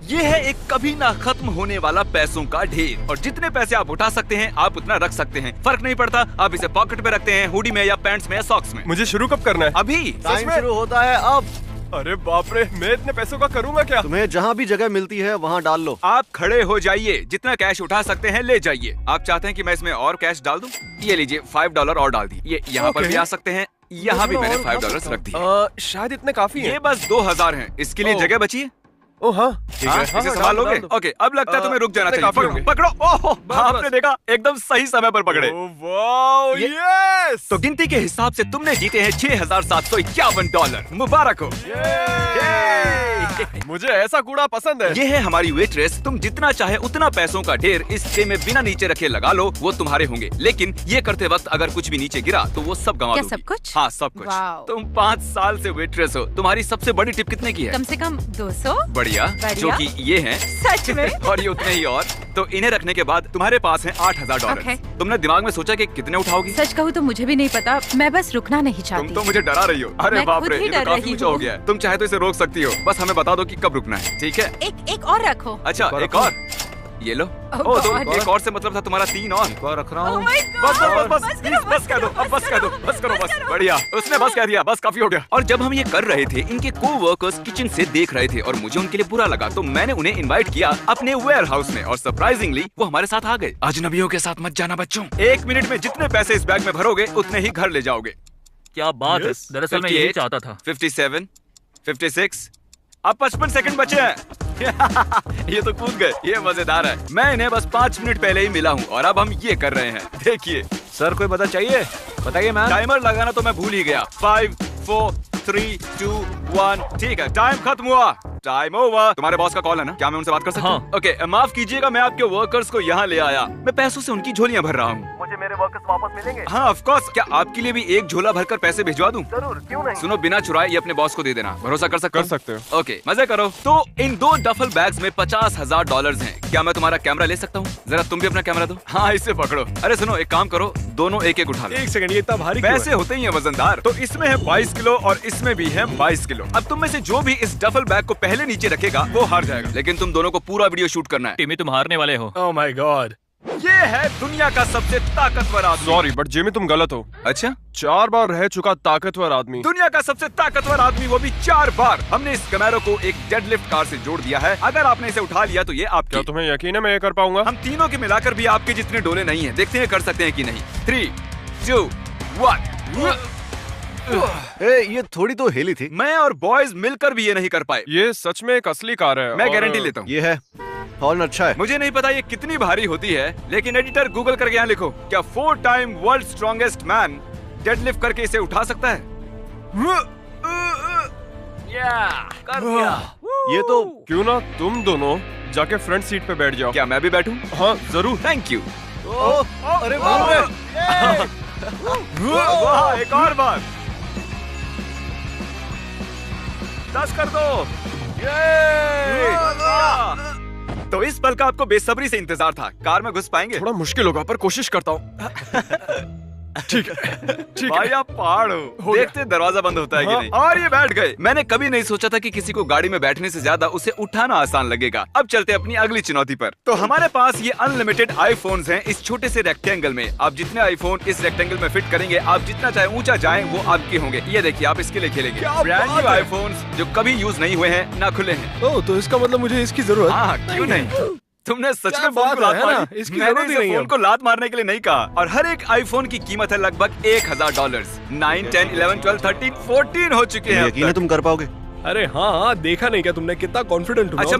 ये है एक कभी ना खत्म होने वाला पैसों का ढेर, और जितने पैसे आप उठा सकते हैं आप उतना रख सकते हैं। फर्क नहीं पड़ता आप इसे पॉकेट में रखते हैं, हुडी में या पैंट्स में या सॉक्स में। मुझे शुरू कब करना है? अभी। टाइम शुरू होता है अब। अरे बाप रे, मैं इतने पैसों का करूँगा क्या? तुम्हें जहाँ भी जगह मिलती है वहाँ डाल लो। आप खड़े हो जाइए, जितना कैश उठा सकते हैं ले जाइए। आप चाहते हैं कि मैं इसमें और कैश डाल दूं? ये लीजिए $5 और डाल दी। ये यहाँ पर भी आ सकते हैं, यहाँ भी मैंने $5 रख दिए। शायद इतने काफी है। ये बस 2000 हैं। इसके लिए जगह बची है? ओ हाँ, ठीक है। इसे संभाल लोगे? ओके, अब लगता है तुम्हें रुक जाना चाहिए। पकड़ो, पकड़ो। ओह, आपने देखा, एकदम सही समय पर पकड़े। Wow, yes! तो गिनती के हिसाब से तुमने जीते हैं $6751। मुबारक हो। मुझे ऐसा कूड़ा पसंद है। ये है हमारी वेट्रेस। तुम जितना चाहे उतना पैसों का ढेर इस ट्रे में बिना नीचे रखे लगा लो, वो तुम्हारे होंगे। लेकिन ये करते वक्त अगर कुछ भी नीचे गिरा तो वो सब गंवा दोगी। सब कुछ? हाँ, सब कुछ। तुम 5 साल से वेट्रेस हो। तुम्हारी सबसे बड़ी टिप कितने की है? कम से कम 200। बढ़िया। जो कि ये हैं। सच में? और ये उतने ही और। तो इन्हें रखने के बाद तुम्हारे पास है $8000। तुमने दिमाग में सोचा कि कितने उठाओगी? सच कहूँ तो मुझे भी नहीं पता, मैं बस रुकना नहीं चाहती। तुम तो मुझे डरा रही हो। अरे बाप रे, ये तो काफी ऊंचा हो गया है। तुम चाहे तो इसे रोक सकती हो, बस हमें बता दो कि कब रुकना है, ठीक है? एक और रखो। अच्छा, एक और। ये लो। Oh, तो एक और से मतलब था तुम्हारा 3 और रख रहा हूँ। बस कह दो, अब बस कह दो, बस करो, बस। बढ़िया, उसने बस कह दिया, बस काफी हो गया। और जब हम ये कर रहे थे, इनके को-वर्कर्स किचन से देख रहे थे और मुझे उनके लिए बुरा लगा, तो मैंने उन्हें इनवाइट किया अपने वेयर हाउस में, और सरप्राइजिंगली वो हमारे साथ आ गए। अजनबियों के साथ मत जाना बच्चों। 1 मिनट में जितने पैसे इस बैग में भरोगे उतने ही घर ले जाओगे। क्या बात है, दरअसल मैं यही चाहता था। 57, 56, अब 55 सेकंड बचे हैं। ये तो कूद गए, ये मजेदार है। मैं इन्हें बस 5 मिनट पहले ही मिला हूँ और अब हम ये कर रहे हैं। देखिए। सर, कोई मदद चाहिए? बताइए मैम। टाइमर लगाना तो मैं भूल ही गया। 5, 4, 3, 2, 1। ठीक है, टाइम खत्म हुआ। Time over. तुम्हारे बॉस का कॉल है ना? क्या मैं उनसे बात कर सकता हूँ? ओके, माफ कीजिएगा, मैं आपके वर्कर्स को यहाँ ले आया। मैं पैसों से उनकी झोलियाँ भर रहा हूँ। मुझे मेरे वर्कर्स वापस मिलेंगे? हाँ, ऑफ कोर्स। क्या आपके लिए भी एक झोला भरकर पैसे भिजवा दूँ? जरूर, क्यों नहीं। सुनो, बिना चुराए ये अपने बॉस को दे देना। भरोसा कर सकते हो? ओके, मजे करो। तो इन 2 डफल बैग्स में $50,000 हैं। क्या मैं तुम्हारा कैमरा ले सकता हूँ? जरा तुम भी अपना कैमरा दो। हाँ, इसे पकड़ो। अरे सुनो, एक काम करो, दोनों एक एक उठा लो। 1 सेकंड, ये इतना भारी पैसे होते ही है वजनदार। तो इसमें है 22 किलो और इसमें भी है 22 किलो। अब तुम में से जो भी इस डफल बैग को पहले नीचे रखेगा वो हार जाएगा। लेकिन तुम दोनों को पूरा वीडियो शूट करना है। टिमी, तुम हारने वाले हो। Oh my God. ये है दुनिया का सबसे ताकतवर आदमी। सॉरी बट जिमी, तुम गलत हो। अच्छा? 4 बार रह चुका ताकतवर आदमी। दुनिया का सबसे ताकतवर आदमी, वो भी 4 बार। हमने इस कैमरो को एक डेडलिफ्ट कार से जोड़ दिया है। अगर आपने इसे उठा लिया तो ये आपकी। क्या तुम्हें यकीन है मैं ये कर पाऊंगा? हम तीनों के मिलाकर भी आपके जितने डोले नहीं है। देखते हैं कर सकते हैं कि नहीं। 3, 2, 1। ये थोड़ी तो हेली थी। मैं और बॉयज मिलकर भी ये नहीं कर पाए। ये सच में एक असली कार है। मैं गारंटी लेता हूँ। ये है, हॉर्न अच्छा है। मुझे नहीं पता ये कितनी भारी होती है, लेकिन एडिटर गूगल करके यहाँ लिखो, क्या 4 time world strongest man deadlift करके इसे उठा सकता है? कर दिया। ये तो क्यों ना तुम दोनों जाके फ्रंट सीट पे बैठ जाओ। क्या मैं भी बैठूं? हाँ जरूर। Thank you. अरे बाप रे। वाह, एक और बार। 10 कर दो। तो इस पल का आपको बेसब्री से इंतजार था। कार में घुस पाएंगे? थोड़ा मुश्किल होगा पर कोशिश करता हूँ। ठीक है, ठीक भाई है। आप पहाड़ हो। देखते दरवाजा बंद होता है कि नहीं। और ये बैठ गए। मैंने कभी नहीं सोचा था कि किसी को गाड़ी में बैठने से ज्यादा उसे उठाना आसान लगेगा। अब चलते अपनी अगली चुनौती पर। तो हमारे पास ये अनलिमिटेड आईफोन्स हैं इस छोटे से रेक्टेंगल में। आप जितने आईफोन इस रेक्टेंगल में फिट करेंगे, आप जितना चाहे ऊंचा जाएं वो आपके होंगे। ये देखिए, आप इसके लिए खेलेंगे। ब्रांड न्यू आईफोन्स जो कभी यूज नहीं हुए हैं, ना खुले हैं। ओह, तो इसका मतलब मुझे इसकी जरूरत? हाँ, क्यों नहीं। तुमने सच क्या में फोन को बात लात है ना? मारी? इसकी मैंने जरूरत ही इसे नहीं फोन है। को लात मारने के लिए नहीं कहा। और हर एक आईफोन की कीमत है लगभग $1000। 9, 10, 11, 12, 13, 14 हो चुके हैं। यकीन है तुम कर पाओगे? अरे हाँ, देखा नहीं क्या तुमने कितना कॉन्फिडेंट हूँ? अच्छा,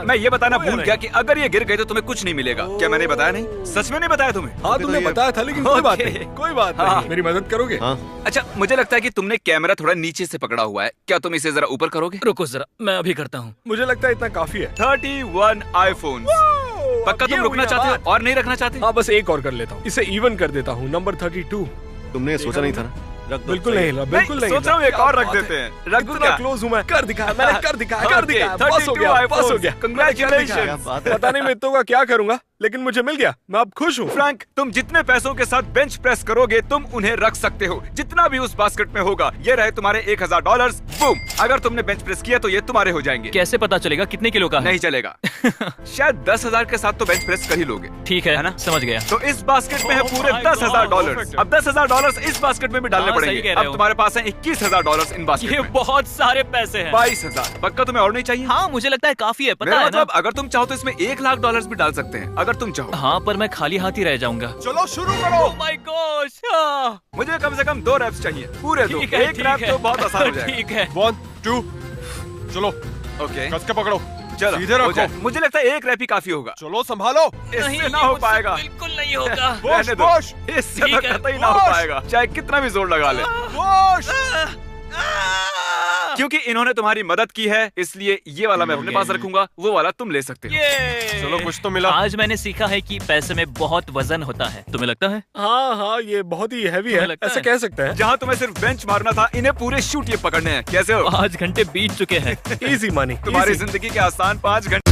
मैं ये बताना हो भूल गया कि अगर ये गिर गए तो तुम्हें कुछ नहीं मिलेगा। क्या मैंने बताया नहीं? सच में नहीं बताया तुम्हें? हाँ, तुमने बताया था, लेकिन कोई बात नहीं, कोई बात हाँ। नहीं। मेरी मदद करोगे? हाँ। अच्छा, मुझे लगता है कि तुमने कैमरा थोड़ा नीचे से पकड़ा हुआ है। क्या तुम इसे जरा ऊपर करोगे? रुको जरा, मैं अभी करता हूँ। मुझे लगता है इतना काफी है। 31 आईफोन। पक्का तुम रुकना चाहते हो और नहीं रखना चाहते? हाँ, बस एक और कर लेता हूँ। इसे इवन कर देता हूँ। नंबर 32। तुमने सोचा नहीं था ना? रख दो। बिल्कुल नहीं हिला, बिल्कुल नहीं। सोच रहा हूँ एक और रख देते हैं। रख दूं क्या? क्लोज हूँ मैं। कर दिखाया मैंने, कर दिखाया, कर दिखाया। 32 पास हो गया, पास हो गया। Congratulations। क्या बात है। पता नहीं मैं तो का क्या करूंगा। लेकिन मुझे मिल गया, मैं अब खुश हूँ। फ्रैंक, तुम जितने पैसों के साथ बेंच प्रेस करोगे तुम उन्हें रख सकते हो, जितना भी उस बास्केट में होगा। ये रहे तुम्हारे $1000। बूम, अगर तुमने बेंच प्रेस किया तो ये तुम्हारे हो जाएंगे। कैसे पता चलेगा कितने किलो का है? नहीं चलेगा। शायद 10,000 के साथ तो बेंच प्रेस कर ही लोगे। ठीक है ना, समझ गया। तो इस बास्केट में है पूरे $10,000। अब $10,000 इस बास्केट में भी डालने हाँ, सही पड़ेंगे। कह रहे अब हो। तुम्हारे पास है $21,000 इन बास्केट ये में। बहुत सारे पैसे हैं। 22,000। पक्का तुम्हें और नहीं चाहिए? हाँ, मुझे लगता है काफी है, पता मेरा है ना। मतलब अगर तुम चाहो तो इसमें $1,00,000 भी डाल सकते हैं, अगर तुम चाहो। हाँ, पर मैं खाली हाथ ही रह जाऊंगा। चलो शुरू करो। Oh my gosh! हाँ। मुझे कम से कम 2 रैप्स चाहिए, पूरे 2। ठीक है, एक ठीक रैप है। तो बहुत आसान हो जाएगा। ठीक है। 1 2 चलो ओके, कस के पकड़ो। चलो सीधे हो रखो। जाए। मुझे लगता है एक रैप ही काफी होगा। चलो संभालो। इससे ना हो मुझसे पाएगा। बिल्कुल नहीं होगा। रहने दो। पुश इससे तो ठीक है। कतई ना हो पुश। पाएगा, चाहे कितना भी जोर लगा ले। पुश। क्योंकि इन्होंने तुम्हारी मदद की है, इसलिए ये वाला मैं अपने पास रखूंगा, वो वाला तुम ले सकते हो। ये चलो कुछ तो मिला। आज मैंने सीखा है कि पैसे में बहुत वजन होता है। तुम्हें लगता है? हाँ, ये बहुत ही हैवी तुम्हें है, लगता ऐसे है? कह सकते हैं। जहाँ तुम्हें सिर्फ बेंच मारना था, इन्हें पूरे शूट ये पकड़ने हैं। कैसे हो? 5 घंटे बीत चुके हैं। Easy money. तुम्हारी जिंदगी के आसान 5 घंटे।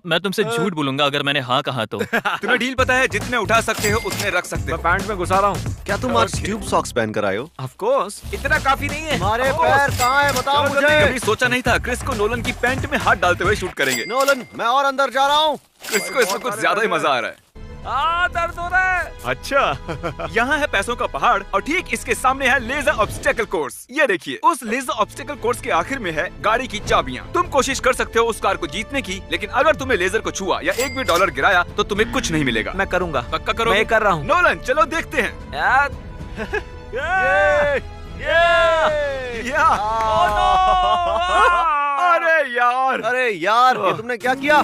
मैं तुमसे झूठ बोलूंगा अगर मैंने हाँ कहा तो। तुम्हें डील पता है, जितने उठा सकते हो उतने रख सकते हो। मैं पैंट में घुसा रहा हूँ। क्या तुम आज ट्यूब सॉक्स पहन कर आए हो? ऑफ कोर्स, इतना काफी नहीं है। हमारे पैर कहाँ है बताओ चलो, मुझे। कभी सोचा नहीं था क्रिस को नोलन की पैंट में हाथ डालते हुए शूट करेंगे। नोलन, मैं और अंदर जा रहा हूँ। क्रिस को इसमें कुछ ज्यादा ही मजा आ रहा है। दर्द हो रहा है। अच्छा, यहाँ है पैसों का पहाड़ और ठीक इसके सामने है लेजर ऑब्स्टेकल कोर्स। ये देखिए, उस लेजर ऑब्स्टेकल कोर्स के आखिर में है गाड़ी की चाबियाँ। तुम कोशिश कर सकते हो उस कार को जीतने की, लेकिन अगर तुम्हें लेजर को छुआ या एक भी डॉलर गिराया तो तुम्हें कुछ नहीं मिलेगा। मैं करूंगा। पक्का करो? मैं कर रहा हूँ। नोलन, चलो देखते हैं। यार अरे यार ये तुमने क्या किया?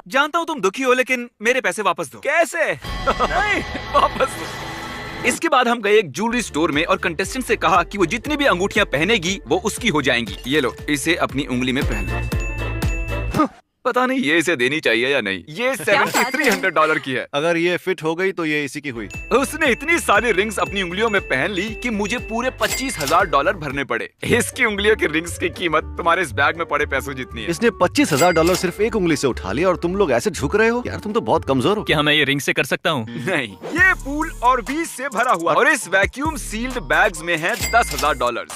जानता हूँ तुम दुखी हो, लेकिन मेरे पैसे वापस दो। कैसे? नहीं, वापस दो। इसके बाद हम गए एक ज्वेलरी स्टोर में और कंटेस्टेंट से कहा कि वो जितनी भी अंगूठियां पहनेगी वो उसकी हो जाएंगी। ये लो, इसे अपनी उंगली में पहन लो। पता नहीं ये इसे देनी चाहिए या नहीं। ये $7,300 की है। अगर ये फिट हो गई तो ये इसी की हुई। उसने इतनी सारी रिंग्स अपनी उंगलियों में पहन ली कि मुझे पूरे $25,000 भरने पड़े। इसकी उंगलियों की रिंग्स की कीमत तुम्हारे इस बैग में पड़े पैसों जितनी है। इसने $25,000 सिर्फ एक उंगली से उठा लिया और तुम लोग ऐसे झुक रहे हो। यार तुम तो बहुत कमजोर हो। क्या मैं ये रिंग से कर सकता हूँ? नहीं, ये पूल और बीज से भरा हुआ और इस वैक्यूम सील्ड बैग्स में है $10,000।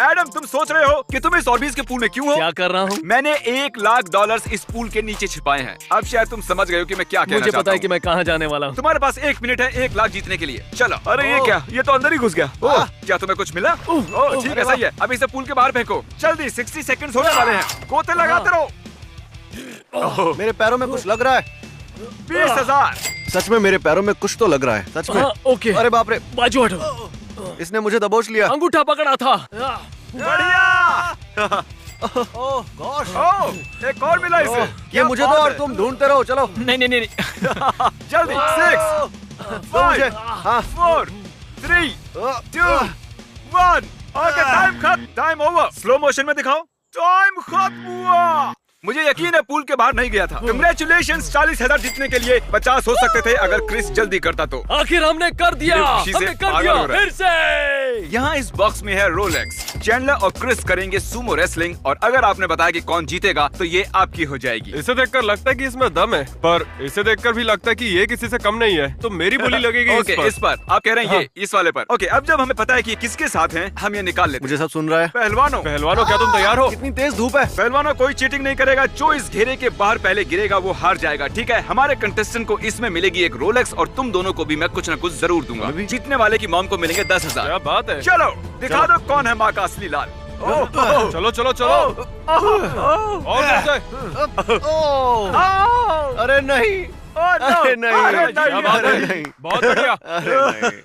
एडम, तुम सोच रहे हो कि तुम इस ऑर्बिस के पूल में क्यों हो? क्या कर रहा हूँ? मैंने $1,00,000 इस पूल के नीचे छिपाए हैं। अब शायद तुम समझ गए हो कि मैं क्या कहना मुझे चाहता पता है हूँ। कि मैं कहाँ जाने वाला हूँ। तुम्हारे पास 1 मिनट है 1,00,000 जीतने के लिए। चलो। अरे ये क्या? ये तो अंदर ही घुस गया। ओह, क्या तुम्हें कुछ मिला? ओह, ठीक है, सही है। अब इसे पूल के बाहर फेंको। जल्दी, 60 सेकंड्स होने वाले हैं। गोते लगाते रहो। मेरे पैरों में कुछ लग रहा है। 20,000। सच में मेरे पैरों में कुछ तो लग रहा है, सच में। हाँ, ओके। अरे बाप रे, बाजू हटो। इसने मुझे दबोच लिया। अंगूठा पकड़ा था। बढ़िया। ओह गॉश, एक और मिला इसे। ये क्या मुझे दो बात और है। तुम ढूंढते रहो, चलो। नहीं नहीं नहीं नहीं। जल्दी। 6 दो मुझे। 5 हाँ। 4 3 2 1। ओके, टाइम खत्म। Time over. स्लो मोशन में दिखाओ। टाइम खत्म हुआ। मुझे यकीन है पूल के बाहर नहीं गया था। कंग्रेचुलेशंस, 40,000 जीतने के लिए 50 हो सकते थे अगर क्रिस जल्दी करता तो। आखिर हमने कर दिया। ये खुशी से हमने कर पागल दिया हो रहा है। फिर से। यहाँ इस बॉक्स में है रोलेक्स। चैंडलर और क्रिस करेंगे सुमो रेसलिंग और अगर आपने बताया कि कौन जीतेगा तो ये आपकी हो जाएगी। इसे देखकर लगता है कि इसमें दम है, पर इसे देखकर भी लगता है कि ये किसी से कम नहीं है, तो मेरी बोली लगेगी ओके, इस पर आप कह रहे हैं ये इस वाले पर। ओके, अब जब हमें पता है कि ये किसके साथ हैं, हम ये निकाल लेते हैं। मुझे सब सुन रहा है। पहलवानों, पहलवानों, क्या तुम तैयार हो? कितनी तेज धूप है। पहलवानों कोई चीटिंग नहीं करेगा। जो इस घेरे के बाहर पहले गिरेगा वो हार जाएगा, ठीक है? हमारे कंटेस्टेंट को इसमें मिलेगी एक रोलेक्स और तुम दोनों को भी मैं कुछ न कुछ जरूर दूंगा। जीतने वाले की मॉम को मिलेंगे 10,000। क्या बात है। चलो दिखा दो कौन है माँ का असली लाल। चलो चलो चलो। और नीचे। अरे नहीं, अरे नहीं, क्या बात अरे है। नहीं, बहुत बढ़िया। अरे नहीं।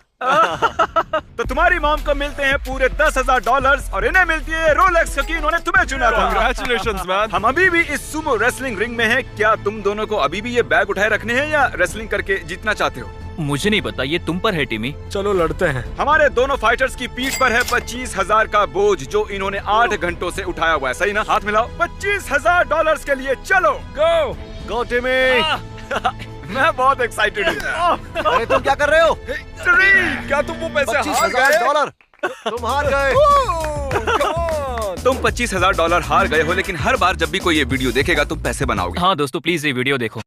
तो तुम्हारी मॉम को मिलते हैं पूरे $10,000 और इन्हें मिलती है रोलेक्स क्योंकि इन्होंने तुम्हें चुना था। Congratulations, man. हम अभी भी इस सुमो रेसलिंग रिंग में हैं। क्या तुम दोनों को अभी भी ये बैग उठाए रखने हैं या रेसलिंग करके जीतना चाहते हो? मुझे नहीं पता, ये तुम पर है टिमी। चलो लड़ते हैं। हमारे दोनों फाइटर्स की पीठ पर है 25,000 का बोझ जो इन्होंने 8 घंटों से उठाया हुआ है, सही ना? हाथ मिलाओ। $25,000 के लिए चलो। गो। गो टिमी। मैं बहुत एक्साइटेड हूँ। अरे तुम क्या कर रहे हो? क्या तुम वो पैसे हार गए? $25,000 तुम हार गए। तुम $25,000 हार गए हो, लेकिन हर बार जब भी कोई ये वीडियो देखेगा तुम पैसे बनाओगे। हाँ दोस्तों, प्लीज ये वीडियो देखो।